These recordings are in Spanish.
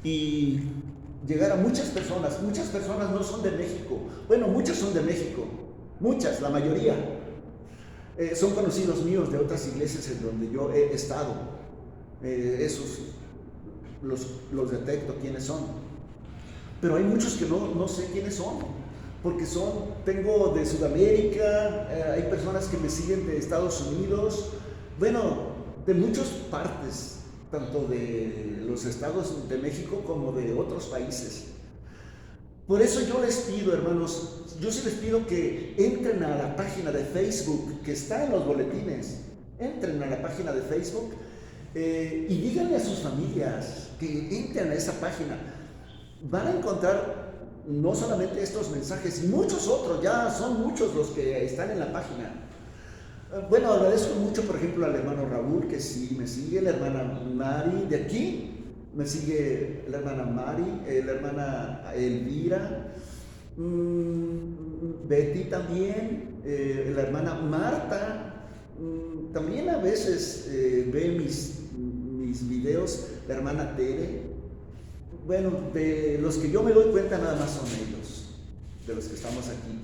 y llegar a muchas personas. Muchas personas no son de México. Bueno, muchas son de México. Muchas, la mayoría. Son conocidos míos de otras iglesias en donde yo he estado. Esos los detecto quiénes son. Pero hay muchos que no sé quiénes son, porque tengo de Sudamérica, hay personas que me siguen de Estados Unidos, bueno, de muchas partes, tanto de los estados de México como de otros países. Por eso yo les pido, hermanos, yo sí les pido que entren a la página de Facebook que está en los boletines. Entren a la página de Facebook y díganle a sus familias que entren a esa página. Van a encontrar no solamente estos mensajes, y muchos otros, ya son muchos los que están en la página. Bueno, agradezco mucho, por ejemplo, al hermano Raúl, que sí me sigue, la hermana Mari de aquí, me sigue la hermana Mari, la hermana Elvira, Betty también, la hermana Marta, también a veces ve mis videos, la hermana Tere. Bueno, de los que yo me doy cuenta nada más son ellos, de los que estamos aquí.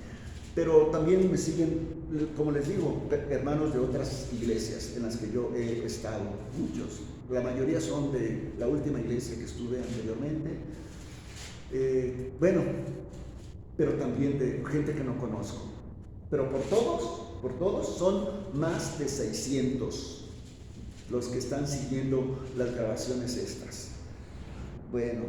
Pero también me siguen, como les digo, hermanos de otras iglesias en las que yo he estado, muchos. La mayoría son de la última iglesia que estuve anteriormente. Bueno, pero también de gente que no conozco. Pero por todos son más de 600 los que están siguiendo las grabaciones estas. Bueno,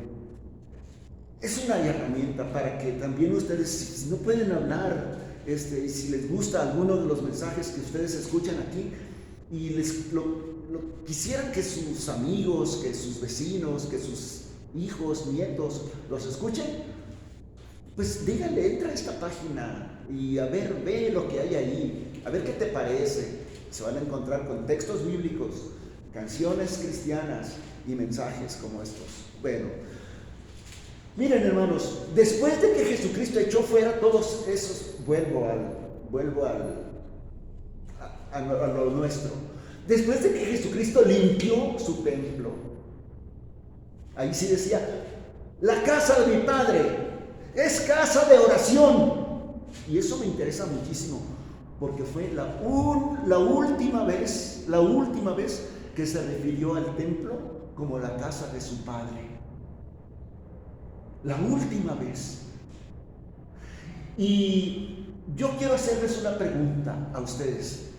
es una herramienta para que también ustedes, si no pueden hablar, si les gusta alguno de los mensajes que ustedes escuchan aquí y quisieran que sus amigos, que sus vecinos, que sus hijos, nietos los escuchen, pues díganle, entra a esta página y a ver, ve lo que hay ahí, a ver qué te parece. Se van a encontrar con textos bíblicos, canciones cristianas y mensajes como estos. Bueno, miren, hermanos, después de que Jesucristo echó fuera todos esos, vuelvo a lo nuestro. Después de que Jesucristo limpió su templo, ahí sí decía, la casa de mi Padre es casa de oración. Y eso me interesa muchísimo, porque fue la última vez que se refirió al templo como la casa de su Padre. La última vez. Y yo quiero hacerles una pregunta a ustedes.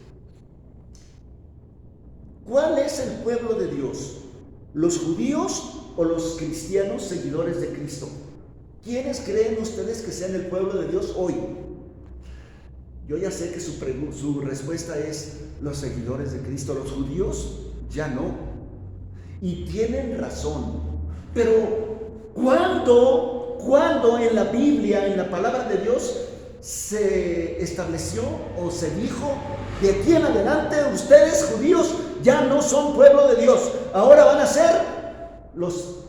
¿Cuál es el pueblo de Dios? ¿Los judíos o los cristianos seguidores de Cristo? ¿Quiénes creen ustedes que sean el pueblo de Dios hoy? Yo ya sé que su respuesta es los seguidores de Cristo. Los judíos ya no. Y tienen razón. Pero ¿cuándo en la Biblia, en la palabra de Dios, se estableció o se dijo, de aquí en adelante ustedes judíos ya no son pueblo de Dios, ahora van a ser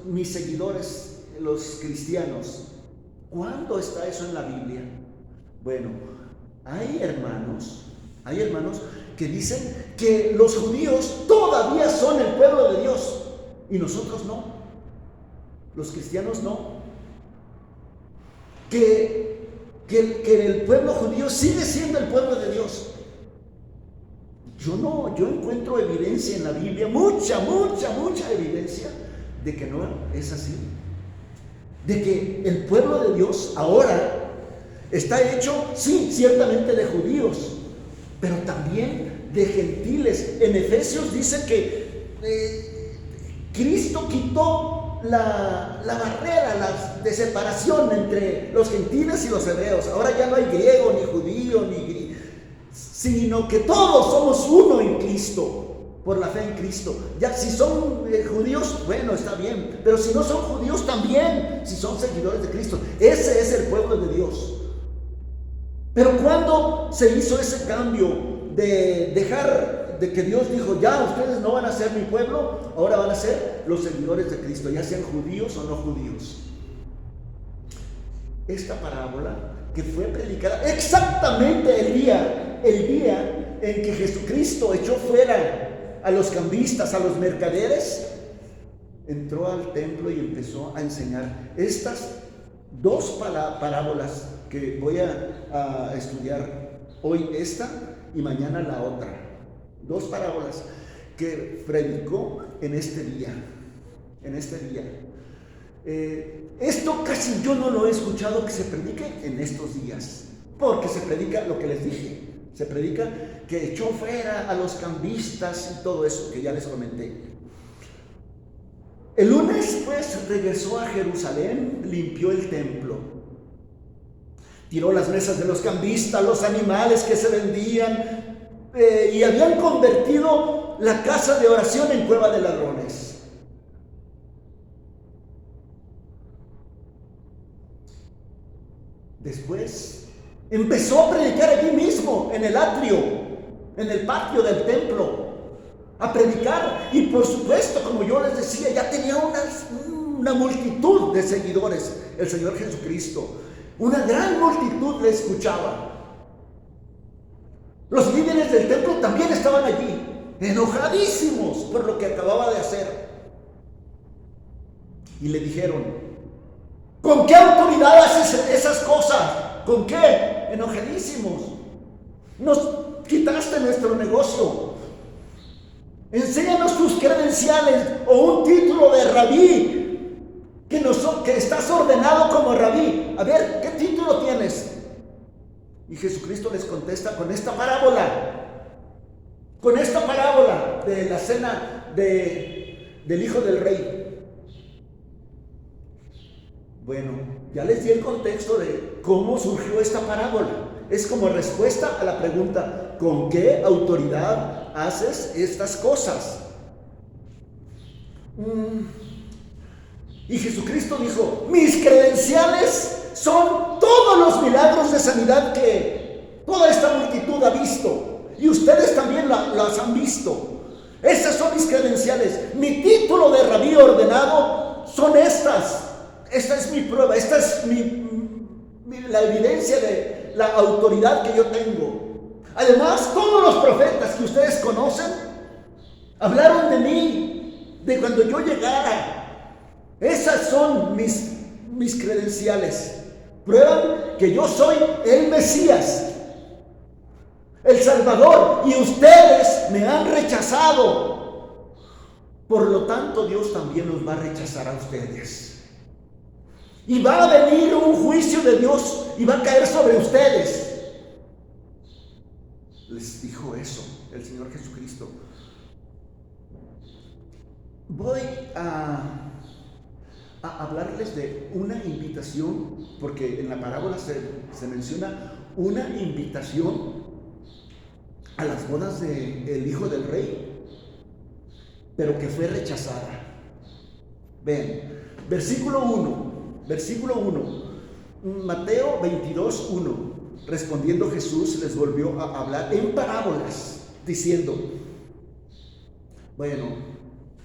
mis seguidores, los cristianos? ¿Cuándo está eso en la Biblia? Bueno, hay hermanos que dicen que los judíos todavía son el pueblo de Dios y nosotros no, los cristianos no. Que el pueblo judío sigue siendo el pueblo de Dios. Yo encuentro evidencia en la Biblia, mucha evidencia de que no es así. De que el pueblo de Dios ahora está hecho, sí, ciertamente de judíos, pero también de gentiles. En Efesios dice que Cristo quitó la barrera de separación entre los gentiles y los hebreos. Ahora ya no hay griego, ni judío, sino que todos somos uno en Cristo, por la fe en Cristo. Ya si son judíos, bueno, está bien, pero si no son judíos también, si son seguidores de Cristo, ese es el pueblo de Dios. Pero ¿cuándo se hizo ese cambio de dejar de que Dios dijo, ya ustedes no van a ser mi pueblo, ahora van a ser los seguidores de Cristo, ya sean judíos o no judíos? Esta parábola que fue predicada exactamente el día en que Jesucristo echó fuera a los cambistas, a los mercaderes, entró al templo y empezó a enseñar estas dos parábolas que voy a estudiar hoy, esta y mañana la otra. Dos parábolas que predicó en este día. Esto casi yo no lo he escuchado que se predique en estos días, porque se predica lo que les dije, se predica que echó fuera a los cambistas y todo eso que ya les comenté. El lunes pues regresó a Jerusalén, limpió el templo, tiró las mesas de los cambistas, los animales que se vendían, y habían convertido la casa de oración en cueva de ladrones. Después empezó a predicar allí mismo, en el atrio, en el patio del templo, a predicar. Y por supuesto, como yo les decía, ya tenía una multitud de seguidores el Señor Jesucristo. Una gran multitud le escuchaba. Los líderes del templo también estaban allí, enojadísimos por lo que acababa de hacer. Y le dijeron: ¿con qué autoridad haces esas cosas? ¿Con qué? Enojadísimos. Nos quitaste nuestro negocio. Enséñanos tus credenciales o un título de rabí, que estás ordenado como rabí. A ver, ¿qué título tienes? Y Jesucristo les contesta con esta parábola de la cena del hijo del rey. Bueno, ya les di el contexto de cómo surgió esta parábola. Es como respuesta a la pregunta: ¿con qué autoridad haces estas cosas? Y Jesucristo dijo: mis credenciales son todos los milagros de sanidad que toda esta multitud ha visto, y ustedes también las han visto. Esas son mis credenciales. Mi título de rabí ordenado son estas. Esta es mi prueba, esta es la evidencia de la autoridad que yo tengo. Además, todos los profetas que ustedes conocen hablaron de mí, de cuando yo llegara. Esas son mis credenciales. Prueban que yo soy el Mesías, el Salvador, y ustedes me han rechazado. Por lo tanto, Dios también los va a rechazar a ustedes. Y va a venir un juicio de Dios y va a caer sobre ustedes. Les dijo eso el Señor Jesucristo. Voy a hablarles de una invitación, porque en la parábola se menciona una invitación a las bodas del hijo del rey, pero que fue rechazada. Ven, versículo 1, Mateo 22:1. Respondiendo Jesús les volvió a hablar en parábolas, diciendo, bueno,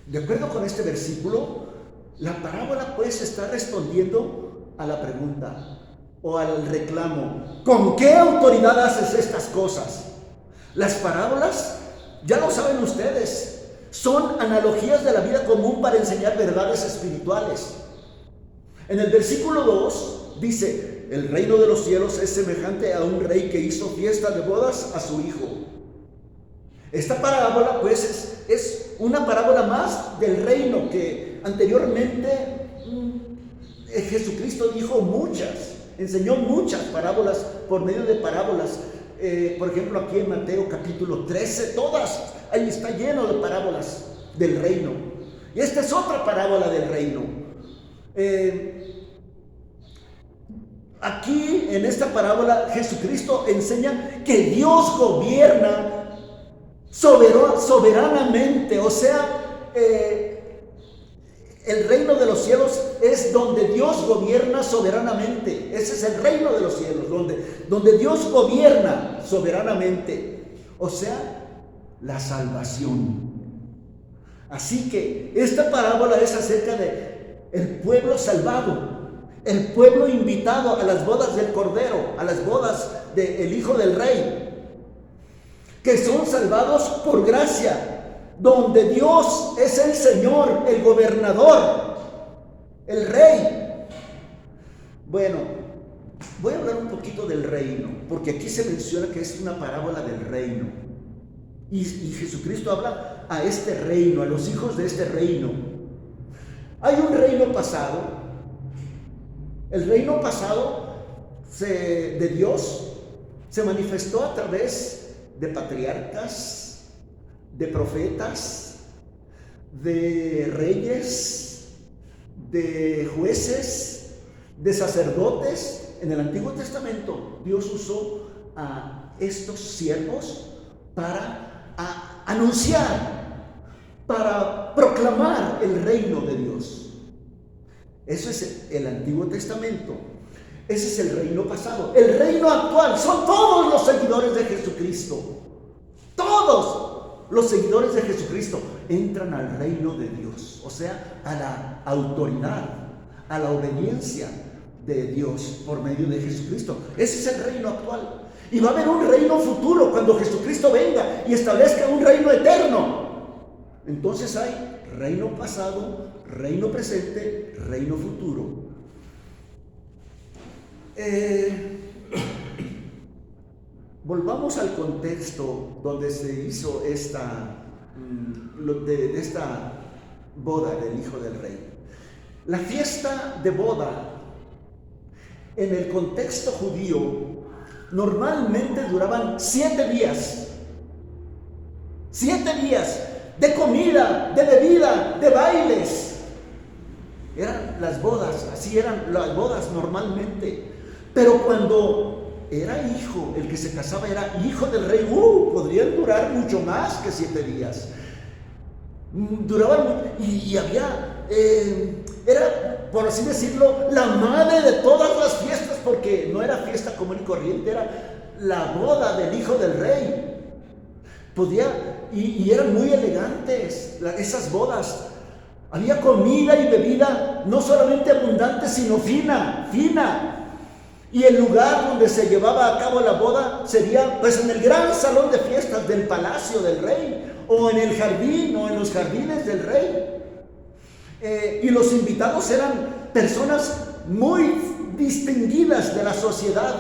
de acuerdo con este versículo, la parábola pues está respondiendo a la pregunta o al reclamo: ¿con qué autoridad haces estas cosas? Las parábolas, ya lo saben ustedes, son analogías de la vida común para enseñar verdades espirituales. En el versículo 2 dice: el reino de los cielos es semejante a un rey que hizo fiesta de bodas a su hijo. Esta parábola pues es una parábola más del reino que anteriormente Jesucristo enseñó muchas parábolas por medio de parábolas. Por ejemplo, aquí en Mateo capítulo 13, ahí está lleno de parábolas del reino. Y esta es otra parábola del reino. Aquí en esta parábola Jesucristo enseña que Dios gobierna soberanamente, o sea, el reino de los cielos es donde Dios gobierna soberanamente. Ese es el reino de los cielos, donde Dios gobierna soberanamente, o sea, la salvación. Así que esta parábola es acerca de el pueblo salvado, el pueblo invitado a las bodas del Cordero, a las bodas del Hijo del Rey, que son salvados por gracia, donde Dios es el Señor, el gobernador, el rey. Bueno, voy a hablar un poquito del reino, porque aquí se menciona que es una parábola del reino. Y Jesucristo habla a este reino, a los hijos de este reino. Hay un reino pasado. El reino pasado de Dios se manifestó a través de patriarcas, de profetas, de reyes, de jueces, de sacerdotes. En el Antiguo Testamento Dios usó a estos siervos para anunciar, para proclamar el reino de Dios. Eso es el Antiguo Testamento. Ese es el reino pasado. El reino actual son todos los seguidores de Jesucristo. Todos los seguidores de Jesucristo entran al reino de Dios, o sea, a la autoridad, a la obediencia de Dios por medio de Jesucristo. Ese es el reino actual. Y va a haber un reino futuro cuando Jesucristo venga y establezca un reino eterno. Entonces hay reino pasado, reino presente, reino futuro. Volvamos al contexto donde se hizo esta boda del Hijo del Rey. La fiesta de boda en el contexto judío normalmente duraban 7 días. 7 días de comida, de bebida, de bailes. Eran las bodas, así eran las bodas normalmente. Pero cuando era hijo, el que se casaba era hijo del rey, podrían durar mucho más que 7 días. Duraban, y había, era, por así decirlo, la madre de todas las fiestas, porque no era fiesta común y corriente, era la boda del hijo del rey. Y eran muy elegantes esas bodas. Había comida y bebida no solamente abundante, sino fina. Y el lugar donde se llevaba a cabo la boda sería pues en el gran salón de fiestas del palacio del rey, o en el jardín, o en los jardines del rey. Y los invitados eran personas muy distinguidas de la sociedad,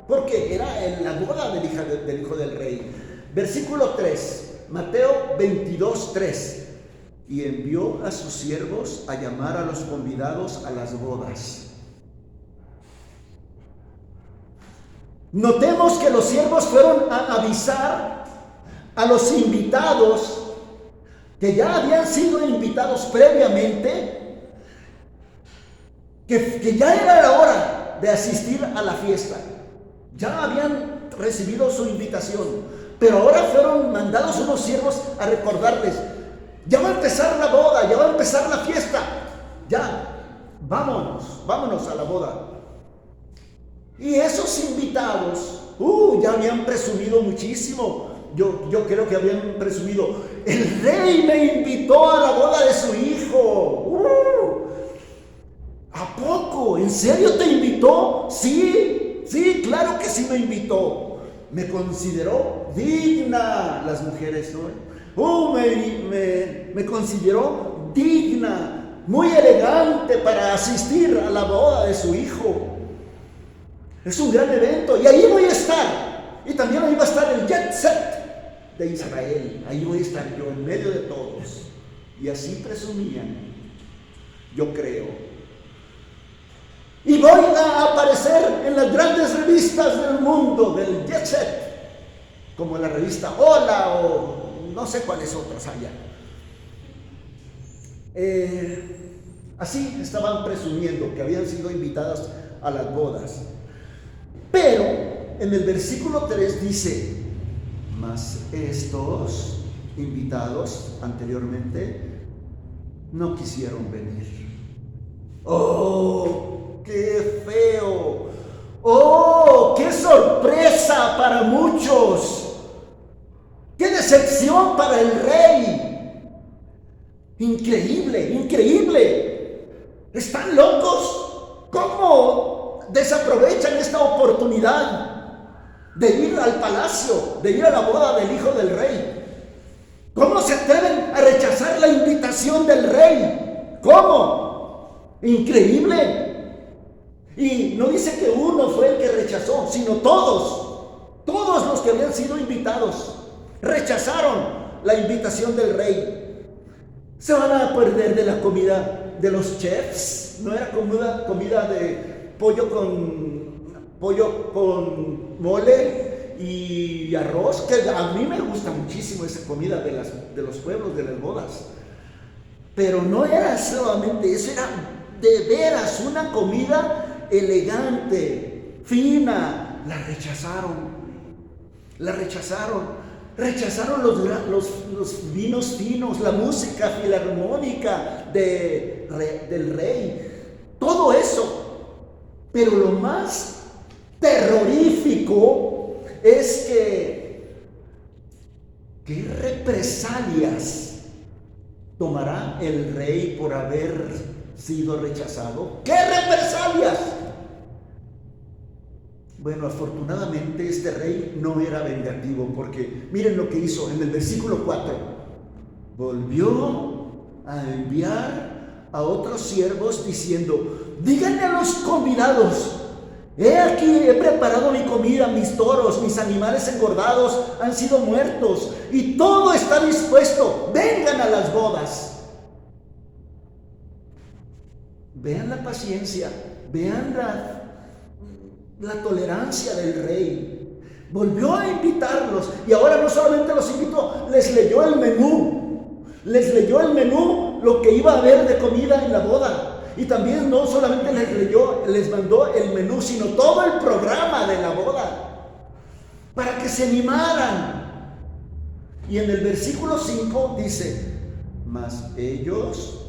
porque era en la boda del hijo del rey. Versículo 3, Mateo 22:3. Y envió a sus siervos a llamar a los convidados a las bodas. Notemos que los siervos fueron a avisar a los invitados que ya habían sido invitados previamente, que ya era la hora de asistir a la fiesta. Ya habían recibido su invitación, pero ahora fueron mandados unos siervos a recordarles: ya va a empezar la boda, ya va a empezar la fiesta, ya, vámonos a la boda. Y esos invitados, ya habían presumido muchísimo. Yo creo que habían presumido: el rey me invitó a la boda de su hijo. ¿A poco? ¿En serio te invitó? Sí, claro que sí me invitó. Me consideró digna, las mujeres, ¿no? Me consideró digna, muy elegante para asistir a la boda de su hijo. Es un gran evento y ahí voy a estar. Y también ahí va a estar el jet set de Israel. Ahí voy a estar yo en medio de todos. Y así presumían, yo creo. Y voy a aparecer en las grandes revistas del mundo del jet set, como la revista Hola o no sé cuáles otras haya. Así estaban presumiendo que habían sido invitadas a las bodas. Pero en el versículo 3 dice: mas estos invitados anteriormente no quisieron venir. ¡Oh, qué feo! ¡Oh, qué sorpresa para muchos! ¡Qué decepción para el rey! Increíble. ¿Están locos? ¿Cómo desaprovechan esta oportunidad de ir al palacio, de ir a la boda del hijo del rey? ¿Cómo se atreven a rechazar la invitación del rey? ¿Cómo? Increíble. Y no dice que uno fue el que rechazó, sino todos los que habían sido invitados rechazaron la invitación del rey. Se van a perder de la comida de los chefs. No era comida de pollo con mole y arroz, que a mí me gusta muchísimo esa comida de los pueblos, de las bodas. Pero no era solamente eso, era de veras una comida elegante, fina. La rechazaron. Rechazaron los vinos finos, la música filarmónica del rey. Todo eso. Pero lo más terrorífico es que ¿qué represalias tomará el rey por haber sido rechazado? ¿Qué represalias? Bueno, afortunadamente este rey no era vengativo, porque miren lo que hizo en el versículo 4. Volvió a enviar a otros siervos diciendo: díganle a los convidados, he aquí, he preparado mi comida, mis toros, mis animales engordados han sido muertos y todo está dispuesto, vengan a las bodas. Vean la paciencia, vean la tolerancia del rey. Volvió a invitarlos y ahora no solamente los invitó, les leyó el menú, lo que iba a haber de comida en la boda. Y también no solamente les mandó el menú, sino todo el programa de la boda, para que se animaran. Y en el versículo 5 dice: mas ellos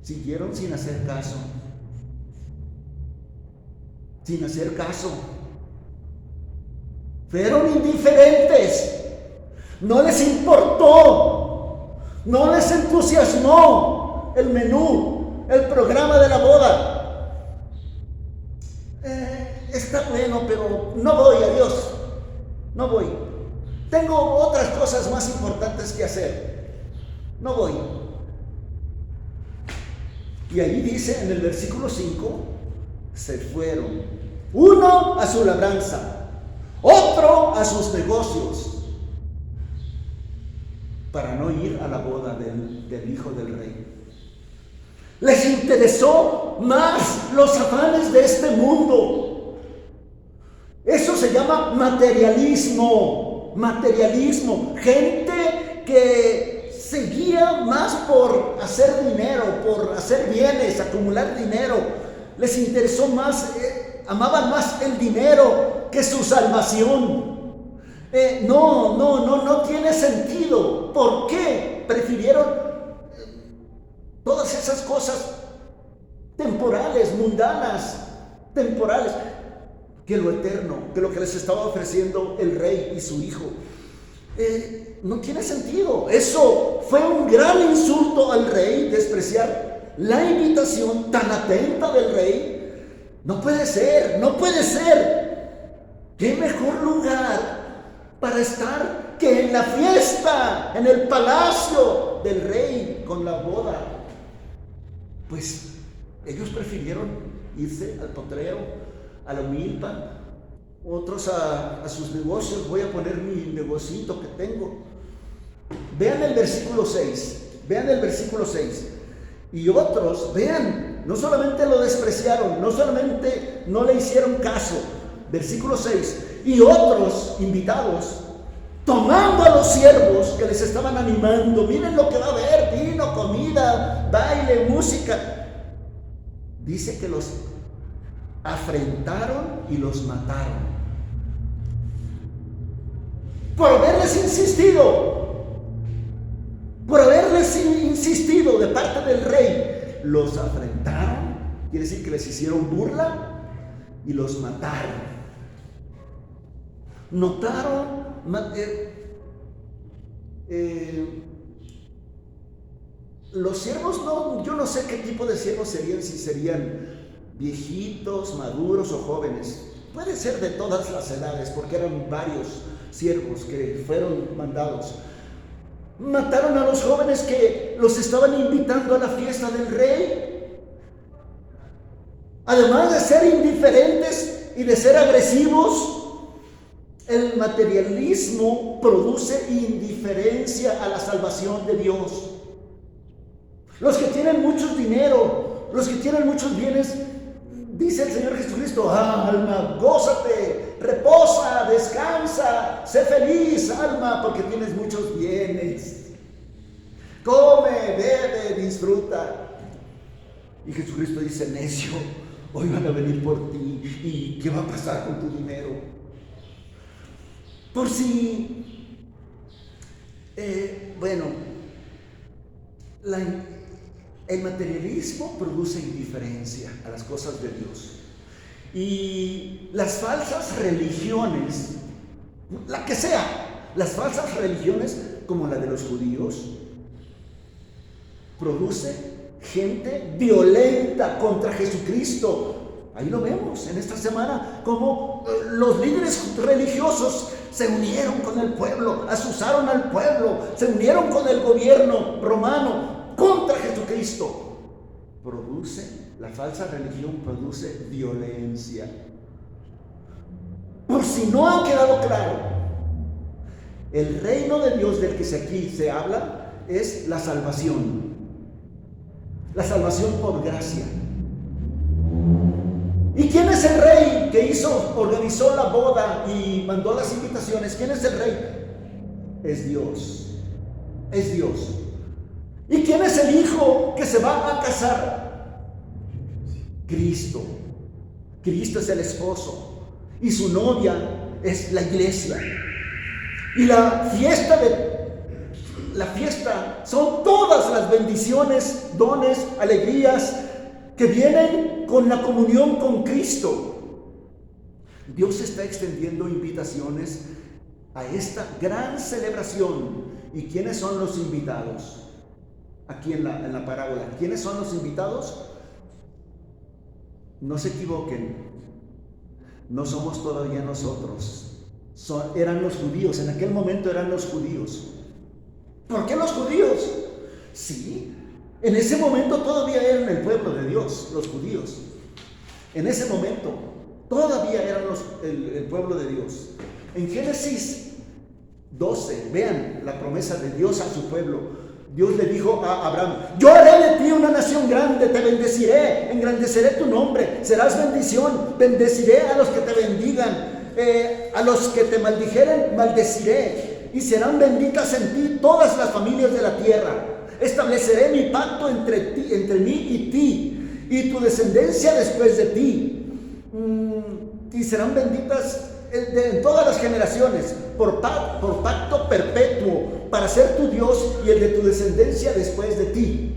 siguieron sin hacer caso. Fueron indiferentes. No les importó, no les entusiasmó el menú, el programa de la boda. Está bueno, pero no voy, adiós. No voy. Tengo otras cosas más importantes que hacer. No voy. Y ahí dice en el versículo 5: se fueron, uno a su labranza, otro a sus negocios, para no ir a la boda del hijo del rey. Les interesó más los afanes de este mundo. Eso se llama materialismo. Gente que se guía más por hacer dinero, por hacer bienes, acumular dinero. Les interesó más, amaban más el dinero que su salvación. No tiene sentido. ¿Por qué prefirieron todas esas cosas temporales, mundanas, temporales, que lo eterno, que lo que les estaba ofreciendo el rey y su hijo? No tiene sentido. Eso fue un gran insulto al rey, despreciar la invitación tan atenta del rey. No puede ser. ¿Qué mejor lugar para estar que en la fiesta, en el palacio del rey, con la boda? Pues ellos prefirieron irse al potrero, a la milpa, otros a sus negocios. Voy a poner mi negocito que tengo. Vean el versículo 6. Y otros, vean, no solamente lo despreciaron, no solamente no le hicieron caso. Versículo 6. Y otros invitados, tomando a los siervos que les estaban animando, miren lo que va a haber, vino, comida, baile, música. Dice que los afrentaron y los mataron. Por haberles insistido de parte del rey, los afrentaron, quiere decir que les hicieron burla y los mataron. Notaron, los siervos, yo no sé qué tipo de siervos serían, si serían viejitos, maduros o jóvenes. Puede ser de todas las edades, porque eran varios siervos que fueron mandados. Mataron a los jóvenes que los estaban invitando a la fiesta del rey. Además de ser indiferentes y de ser agresivos, el materialismo produce indiferencia a la salvación de Dios. Los que tienen mucho dinero, los que tienen muchos bienes, dice el Señor Jesucristo: alma, gózate, reposa, descansa, sé feliz, alma, porque tienes muchos bienes. Come, bebe, disfruta. Y Jesucristo dice: necio, hoy van a venir por ti. ¿Y qué va a pasar con tu dinero? Por si, el materialismo produce indiferencia a las cosas de Dios. Y las falsas religiones, la que sea, las falsas religiones como la de los judíos, produce gente violenta contra Jesucristo. Ahí lo vemos en esta semana, como los líderes religiosos se unieron con el pueblo, asusaron al pueblo, se unieron con el gobierno romano contra Jesucristo. La falsa religión produce violencia. Por si no ha quedado claro, el reino de Dios del que aquí se habla es la salvación. La salvación por gracia. ¿Y quién es el rey que organizó la boda y mandó las invitaciones? ¿Quién es el rey? Es Dios. Es Dios. ¿Y quién es el hijo que se va a casar? Cristo. Cristo es el esposo y su novia es la iglesia. Y la fiesta son todas las bendiciones, dones, alegrías que vienen con la comunión con Cristo. Dios está extendiendo invitaciones a esta gran celebración. ¿Y quiénes son los invitados? Aquí en la parábola, ¿quiénes son los invitados? No se equivoquen, no somos todavía nosotros. Eran los judíos, en aquel momento eran los judíos. ¿Por qué los judíos? Sí, en ese momento todavía eran el pueblo de Dios, los judíos. En ese momento todavía eran el pueblo de Dios. En Génesis 12, vean la promesa de Dios a su pueblo. Dios le dijo a Abraham: yo haré de ti una nación grande, te bendeciré, engrandeceré tu nombre, serás bendición, bendeciré a los que te bendigan, a los que te maldijeren, maldeciré, y serán benditas en ti todas las familias de la tierra. Estableceré mi pacto entre mí y ti, y tu descendencia después de ti, y serán benditas en todas las generaciones, por pacto perpetuo, para ser tu Dios y el de tu descendencia después de ti.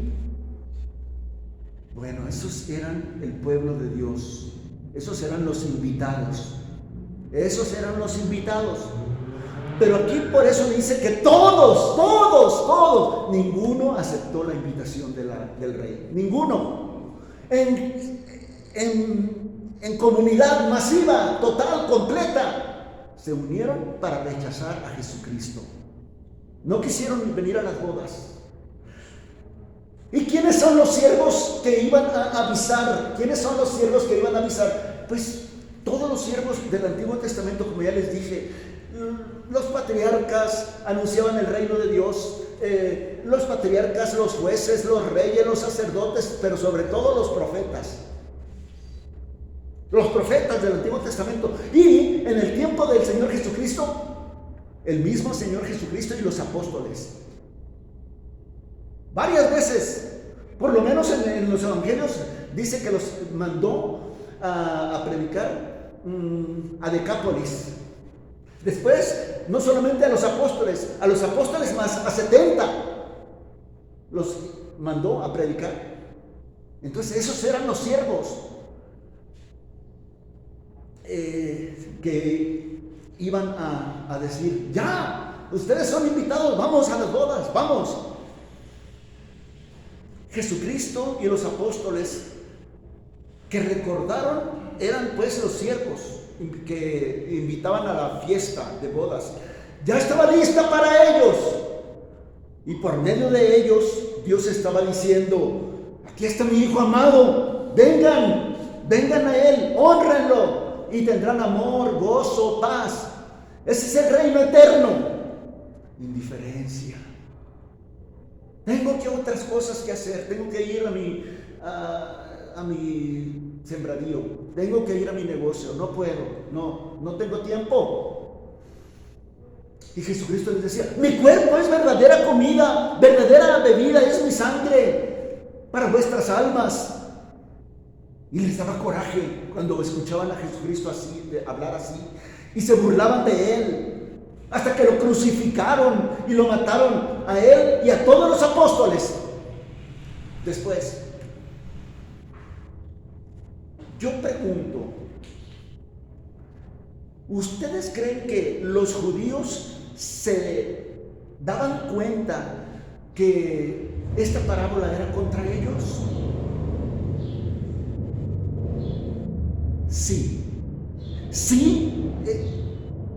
Bueno, esos eran el pueblo de Dios, esos eran los invitados, pero aquí por eso dice que todos, ninguno aceptó la invitación del rey, ninguno, en comunidad masiva, total, completa, se unieron para rechazar a Jesucristo. No quisieron venir a las bodas. ¿Y quiénes son los siervos que iban a avisar? Pues todos los siervos del Antiguo Testamento, como ya les dije, los patriarcas anunciaban el reino de Dios, los patriarcas, los jueces, los reyes, los sacerdotes, pero sobre todo los profetas. Los profetas del Antiguo Testamento. Y en el tiempo del Señor Jesucristo, el mismo Señor Jesucristo y los apóstoles. Varias veces, por lo menos en los evangelios, dice que los mandó a predicar a Decápolis. Después, no solamente a los apóstoles más a 70 los mandó a predicar. Entonces esos eran los siervos que iban a decir: ya, ustedes son invitados, vamos a las bodas, vamos. Jesucristo y los apóstoles que recordaron eran pues los siervos que invitaban a la fiesta de bodas. Ya estaba lista para ellos. Y por medio de ellos, Dios estaba diciendo: aquí está mi hijo amado, vengan a él, hónrenlo y tendrán amor, gozo, paz. Ese es el reino eterno. Indiferencia. Tengo que otras cosas que hacer. Tengo que ir a mi sembradío. Tengo que ir a mi negocio. No puedo. No tengo tiempo. Y Jesucristo les decía: mi cuerpo es verdadera comida, verdadera bebida, es mi sangre para vuestras almas. Y les daba coraje cuando escuchaban a Jesucristo así, hablar así, y se burlaban de él, hasta que lo crucificaron y lo mataron a él y a todos los apóstoles. Después, yo pregunto, ¿ustedes creen que los judíos se daban cuenta que esta parábola era contra ellos? Sí,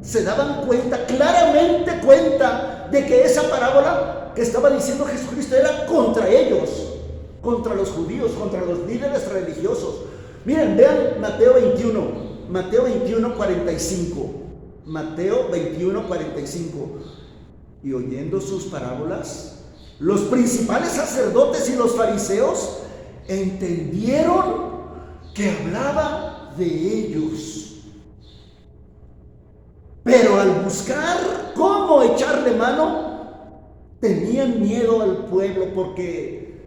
se daban cuenta, claramente cuenta, de que esa parábola que estaba diciendo Jesucristo era contra ellos, contra los judíos, contra los líderes religiosos. Miren, vean Mateo 21, 45. Mateo 21, 45. Y oyendo sus parábolas, los principales sacerdotes y los fariseos entendieron que hablaba de ellos. Pero al buscar cómo echarle mano, tenían miedo al pueblo, porque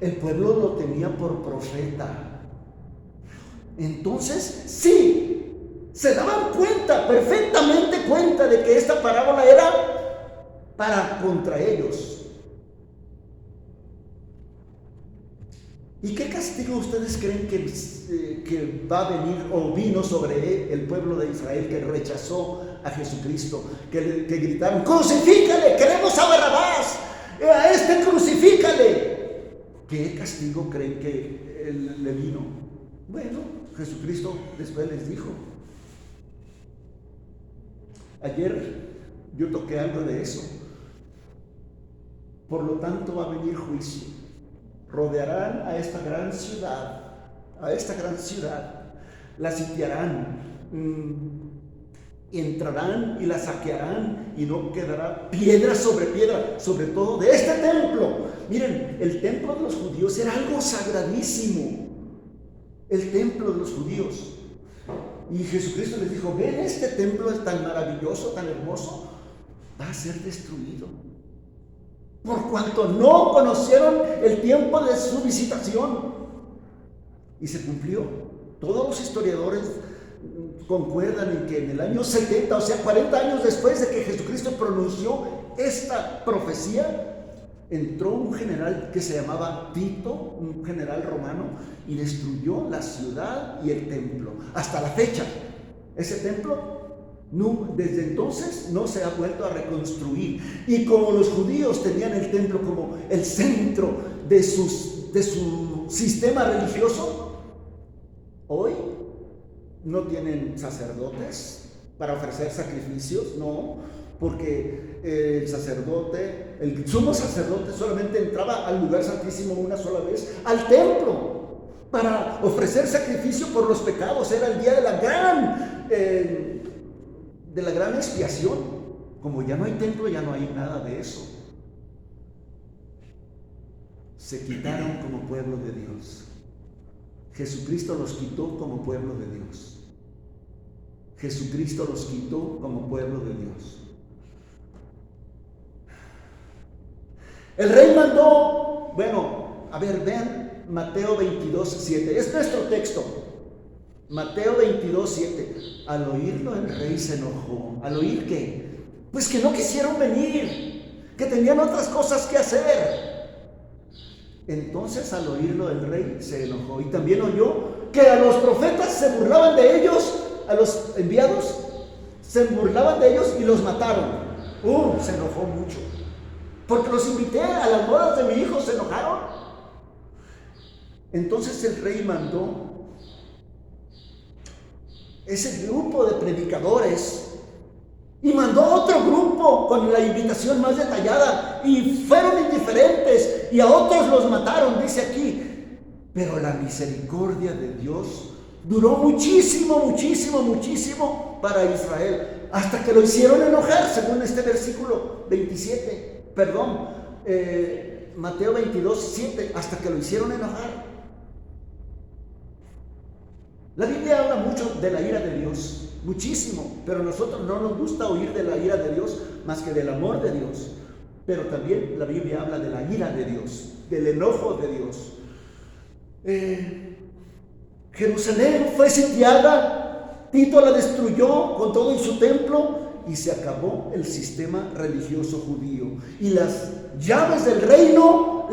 el pueblo lo tenía por profeta. Entonces, sí, se daban cuenta, perfectamente cuenta, de que esta parábola era contra ellos. ¿Y qué castigo ustedes creen que va a venir o vino sobre el pueblo de Israel que rechazó a Jesucristo? Que gritaron: ¡crucifícale! ¡Queremos a Barrabás! ¡A este crucifícale! ¿Qué castigo creen que le vino? Bueno, Jesucristo después les dijo. Ayer yo toqué algo de eso. Por lo tanto va a venir juicio. Rodearán a esta gran ciudad, la sitiarán, entrarán y la saquearán, y no quedará piedra sobre piedra, sobre todo de este templo. Miren, el templo de los judíos era algo sagradísimo, el templo de los judíos. Y Jesucristo les dijo: ven, este templo es tan maravilloso, tan hermoso, va a ser destruido, por cuanto no conocieron el tiempo de su visitación. Y se cumplió. Todos los historiadores concuerdan en que en el año 70, o sea, 40 años después de que Jesucristo pronunció esta profecía, entró un general que se llamaba Tito, un general romano, y destruyó la ciudad y el templo. Hasta la fecha, ese templo desde entonces no se ha vuelto a reconstruir. Y como los judíos tenían el templo como el centro de su sistema religioso, hoy no tienen sacerdotes para ofrecer sacrificios, no, porque el sumo sacerdote solamente entraba al lugar santísimo una sola vez, al templo, para ofrecer sacrificio por los pecados. Era el día de la gran expiación. Como ya no hay templo, ya no hay nada de eso. Se quitaron como pueblo de Dios. Jesucristo los quitó como pueblo de Dios. Jesucristo los quitó como pueblo de Dios. El rey mandó, vean Mateo 22:7. Es nuestro texto. Mateo 22:7. Al oírlo el rey se enojó. ¿Al oír qué? Pues que no quisieron venir, que tenían otras cosas que hacer. Entonces al oírlo el rey se enojó, y también oyó que a los profetas se burlaban de ellos, a los enviados se burlaban de ellos y los mataron. Se enojó mucho, porque los invité a las bodas de mi hijo, se enojaron. Entonces el rey mandó ese grupo de predicadores y mandó otro grupo con la invitación más detallada y fueron indiferentes y a otros los mataron, dice aquí. Pero la misericordia de Dios duró muchísimo, muchísimo, muchísimo para Israel, hasta que lo hicieron enojar, según este versículo 27, Mateo 22, 7, hasta que lo hicieron enojar. La Biblia habla mucho de la ira de Dios, muchísimo, pero a nosotros no nos gusta oír de la ira de Dios más que del amor de Dios. Pero también la Biblia habla de la ira de Dios, del enojo de Dios. Jerusalén fue sitiada, Tito la destruyó con todo y su templo y se acabó el sistema religioso judío. Y las llaves del reino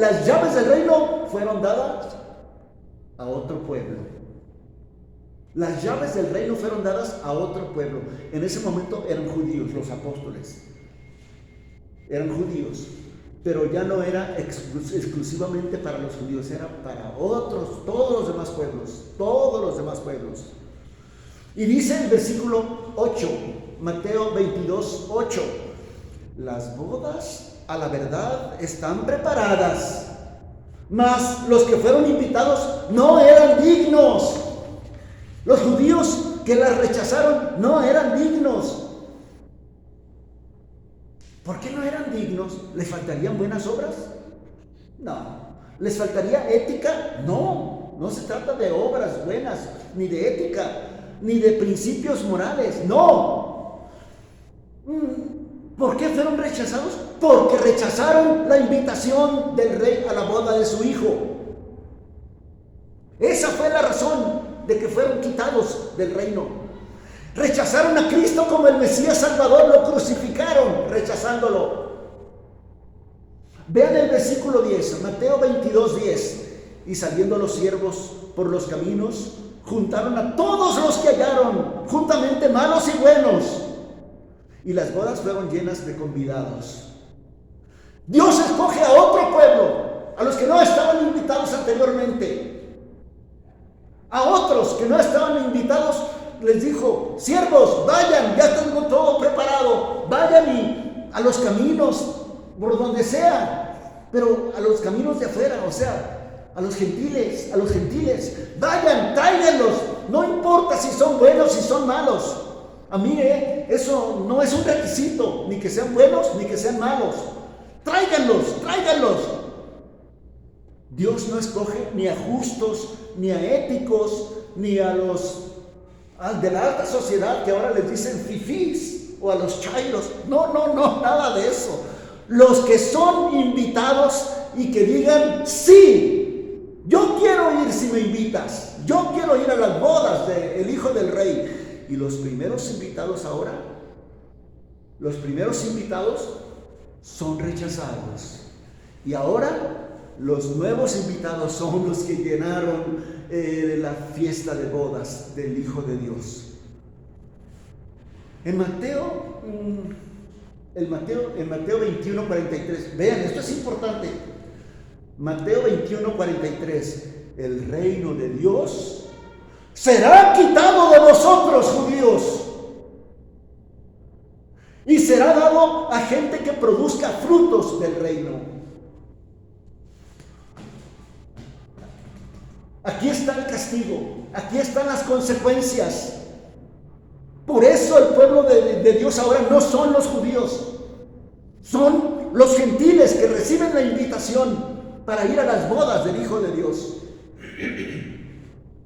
fueron dadas a otro pueblo. Las llaves del reino fueron dadas a otro pueblo. En ese momento eran judíos, los apóstoles. Eran judíos, pero ya no era exclusivamente para los judíos, era para otros, todos los demás pueblos. Y dice el versículo 8, Mateo 22, 8, las bodas a la verdad están preparadas, mas los que fueron invitados no eran dignos. Los judíos que las rechazaron no eran dignos. ¿Por qué no eran dignos? ¿Les faltarían buenas obras? No. ¿Les faltaría ética? No. No se trata de obras buenas, ni de ética, ni de principios morales. No. ¿Por qué fueron rechazados? Porque rechazaron la invitación del rey a la boda de su hijo. Esa fue la razón de que fueron quitados del reino. Rechazaron a Cristo como el Mesías Salvador, lo crucificaron rechazándolo. Vean el versículo 10, Mateo 22, 10. Y saliendo los siervos por los caminos, juntaron a todos los que hallaron, juntamente malos y buenos. Y las bodas fueron llenas de convidados. Dios escoge a otro pueblo, a los que no estaban invitados anteriormente. A otros que no estaban invitados les dijo: siervos, vayan, ya tengo todo preparado, vayan y a los caminos, por donde sea, pero a los caminos de afuera, o sea, a los gentiles, vayan, tráiganlos, no importa si son buenos, si son malos. A mí eso no es un requisito, ni que sean buenos, ni que sean malos. Tráiganlos. Dios no escoge ni a justos, ni a éticos, ni a los de la alta sociedad que ahora les dicen fifís, o a los chairos. No, nada de eso. Los que son invitados y que digan: sí, yo quiero ir si me invitas, yo quiero ir a las bodas del hijo del rey. Y los primeros invitados ahora, son rechazados. Y ahora los nuevos invitados son los que llenaron la fiesta de bodas del Hijo de Dios. En Mateo 21, 43, vean, esto es importante. Mateo 21, 43, el reino de Dios será quitado de vosotros, judíos, y será dado a gente que produzca frutos del reino. Aquí está el castigo, aquí están las consecuencias. Por eso el pueblo de Dios ahora no son los judíos, son los gentiles que reciben la invitación para ir a las bodas del Hijo de Dios.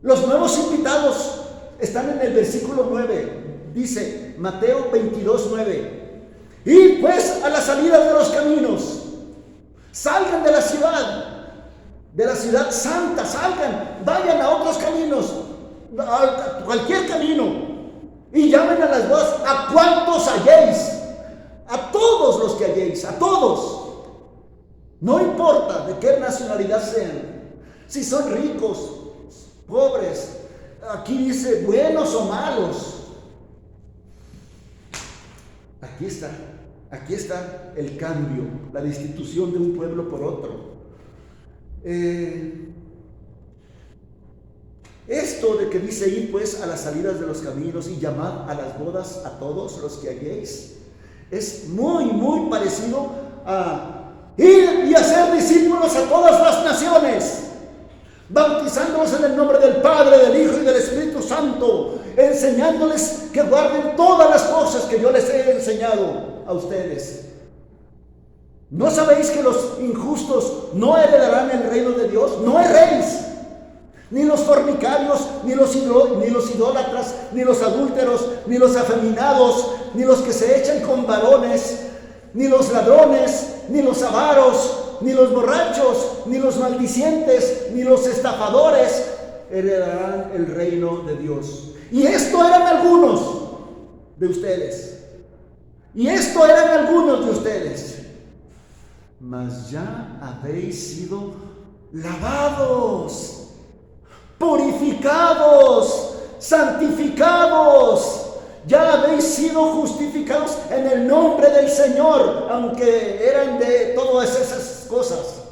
Los nuevos invitados están en el versículo 9, dice Mateo 22, 9. Id pues a la salida de los caminos, salgan de la ciudad santa, salgan, vayan a otros caminos, a cualquier camino, y llamen a las bodas a cuantos halléis, a todos los que halléis, a todos, no importa de qué nacionalidad sean, si son ricos, pobres, aquí dice buenos o malos. Aquí está el cambio, la destitución de un pueblo por otro. En Esto de que dice: ir pues a las salidas de los caminos y llamad a las bodas a todos los que halléis, es muy parecido a ir y hacer discípulos a todas las naciones, bautizándolos en el nombre del Padre, del Hijo y del Espíritu Santo, enseñándoles que guarden todas las cosas que yo les he enseñado a ustedes. ¿No sabéis que los injustos no heredarán el reino de Dios? No erréis. Ni los fornicarios, ni los idólatras, ni los adúlteros, ni los afeminados, ni los que se echan con varones, ni los ladrones, ni los avaros, ni los borrachos, ni los maldicientes, ni los estafadores heredarán el reino de Dios. Y esto eran algunos de ustedes. Mas ya habéis sido lavados, purificados, santificados. Ya habéis sido justificados en el nombre del Señor, aunque eran de todas esas cosas.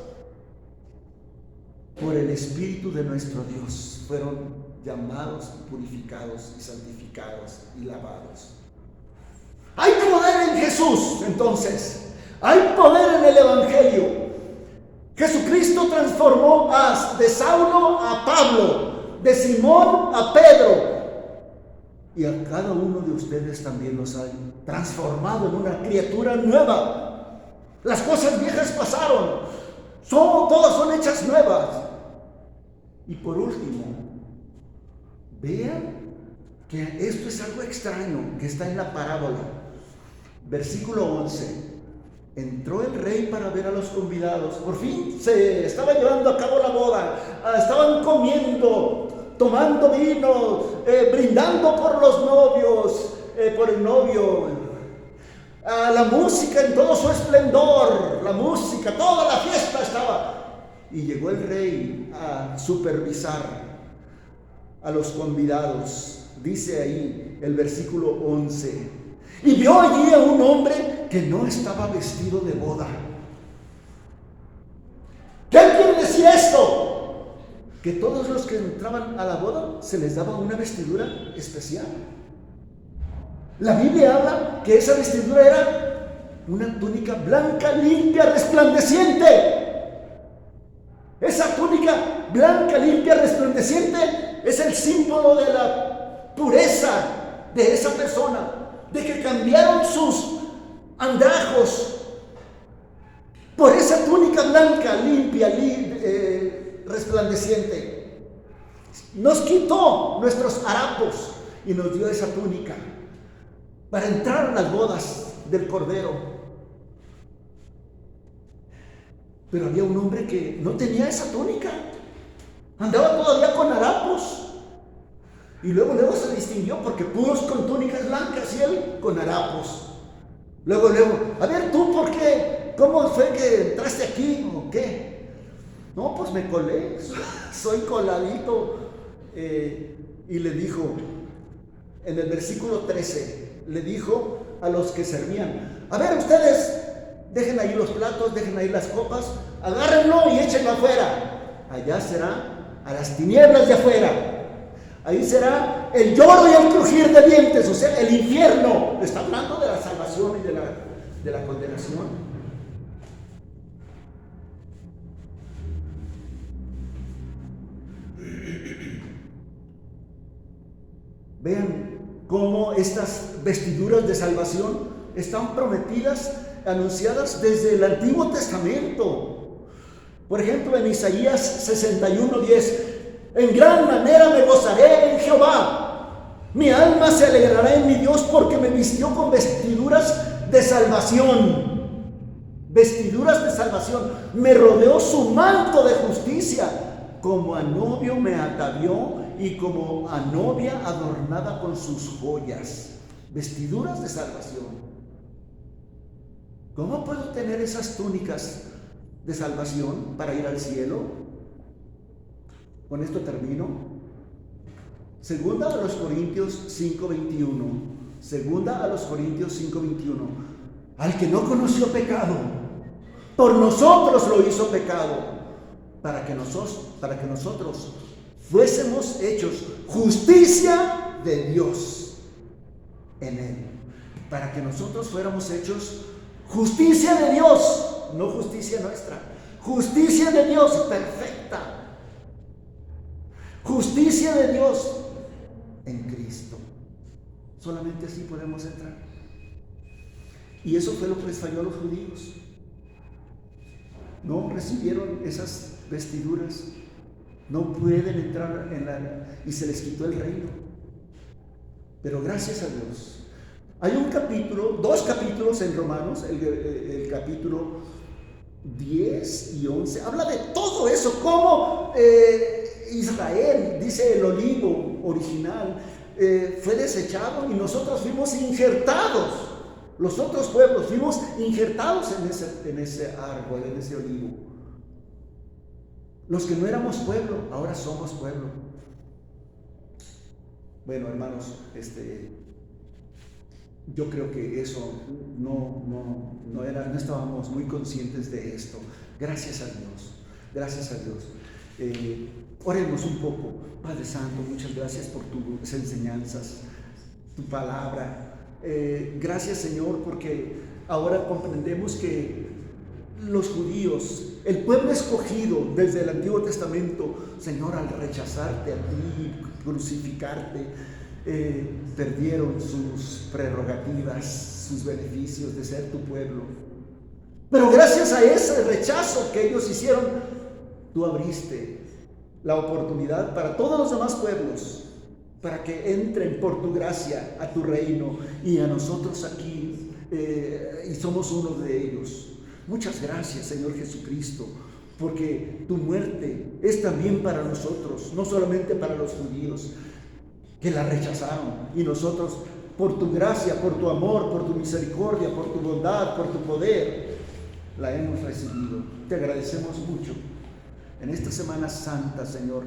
Por el Espíritu de nuestro Dios fueron llamados, purificados y santificados y lavados. Hay poder en Jesús, entonces. Hay poder en el Evangelio. Jesucristo transformó de Saulo a Pablo, de Simón a Pedro. Y a cada uno de ustedes también los ha transformado en una criatura nueva. Las cosas viejas pasaron. Todas son hechas nuevas. Y por último, vean que esto es algo extraño que está en la parábola. Versículo 11. Entró el rey para ver a los convidados. Por fin se estaba llevando a cabo la boda. Estaban comiendo, tomando vino, brindando por los novios, por el novio. La música en todo su esplendor, toda la fiesta estaba. Y llegó el rey a supervisar a los convidados. Dice ahí el versículo 11. Y vio allí a un hombre que no estaba vestido de boda. ¿Qué quiere decir esto? Que todos los que entraban a la boda se les daba una vestidura especial. La Biblia habla que esa vestidura era una túnica blanca, limpia, resplandeciente. Esa túnica blanca, limpia, resplandeciente es el símbolo de la pureza de esa persona, de que cambiaron sus andrajos por esa túnica blanca, limpia, resplandeciente. Nos quitó nuestros harapos y nos dio esa túnica para entrar en las bodas del Cordero. Pero había un hombre que no tenía esa túnica, andaba todavía con harapos. Y luego se distinguió porque puros con túnicas blancas y él con harapos. Luego, a ver, ¿tú por qué? ¿Cómo fue que entraste aquí o qué? No, pues me colé, soy coladito. Y le dijo, en el versículo 13, le dijo a los que servían: a ver, ustedes, dejen ahí los platos, dejen ahí las copas, agárrenlo y échenlo afuera. Allá será, a las tinieblas de afuera. Ahí será el lloro y el crujir de dientes, o sea, el infierno. Está hablando de la salvación y de la condenación. Vean cómo estas vestiduras de salvación están prometidas, anunciadas desde el Antiguo Testamento. Por ejemplo, en Isaías 61:10. En gran manera me gozaré en Jehová. Mi alma se alegrará en mi Dios, porque me vistió con vestiduras de salvación. Vestiduras de salvación. Me rodeó su manto de justicia. Como a novio me atavió y como a novia adornada con sus joyas. Vestiduras de salvación. ¿Cómo puedo tener esas túnicas de salvación para ir al cielo? Con esto termino. Segunda a los Corintios 5:21. Segunda a los Corintios 5:21. Al que no conoció pecado, por nosotros lo hizo pecado, para que nosotros fuésemos hechos justicia de Dios en Él. Para que nosotros fuéramos hechos justicia de Dios, no justicia nuestra, justicia de Dios perfecta, justicia de Dios en Cristo. Solamente así podemos entrar. Y eso fue lo que les falló a los judíos. No recibieron esas vestiduras, no pueden entrar y se les quitó el reino. Pero gracias a Dios, hay un capítulo, 2 capítulos en Romanos, el capítulo 10 y 11, habla de todo eso, cómo Israel, dice el olivo original, fue desechado y nosotros fuimos injertados. Los otros pueblos fuimos injertados en ese árbol, en ese olivo. Los que no éramos pueblo, ahora somos pueblo. Bueno, hermanos, yo creo que eso no estábamos muy conscientes de esto. Gracias a Dios, gracias a Dios. Oremos un poco. Padre Santo, muchas gracias por tus enseñanzas, tu palabra. Gracias, Señor, porque ahora comprendemos que los judíos, el pueblo escogido desde el Antiguo Testamento, Señor, al rechazarte a ti, crucificarte, perdieron sus prerrogativas, sus beneficios de ser tu pueblo. Pero gracias a ese rechazo que ellos hicieron, tú abriste la oportunidad para todos los demás pueblos, para que entren por tu gracia a tu reino, y a nosotros aquí, y somos uno de ellos. Muchas gracias, Señor Jesucristo, porque tu muerte es también para nosotros, no solamente para los judíos que la rechazaron, y nosotros, por tu gracia, por tu amor, por tu misericordia, por tu bondad, por tu poder, la hemos recibido. Te agradecemos mucho en esta Semana Santa, Señor,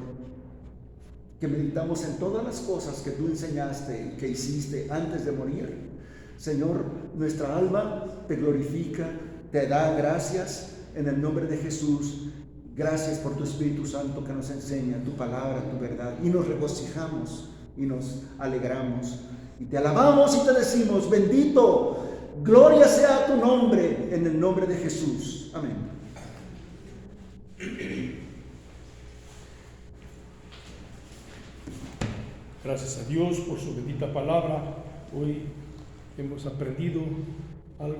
que meditamos en todas las cosas que tú enseñaste y que hiciste antes de morir. Señor, nuestra alma te glorifica, te da gracias en el nombre de Jesús. Gracias por tu Espíritu Santo que nos enseña tu palabra, tu verdad, y nos regocijamos y nos alegramos y te alabamos y te decimos: bendito, gloria sea tu nombre, en el nombre de Jesús. Amén. Gracias a Dios por su bendita palabra. Hoy hemos aprendido algo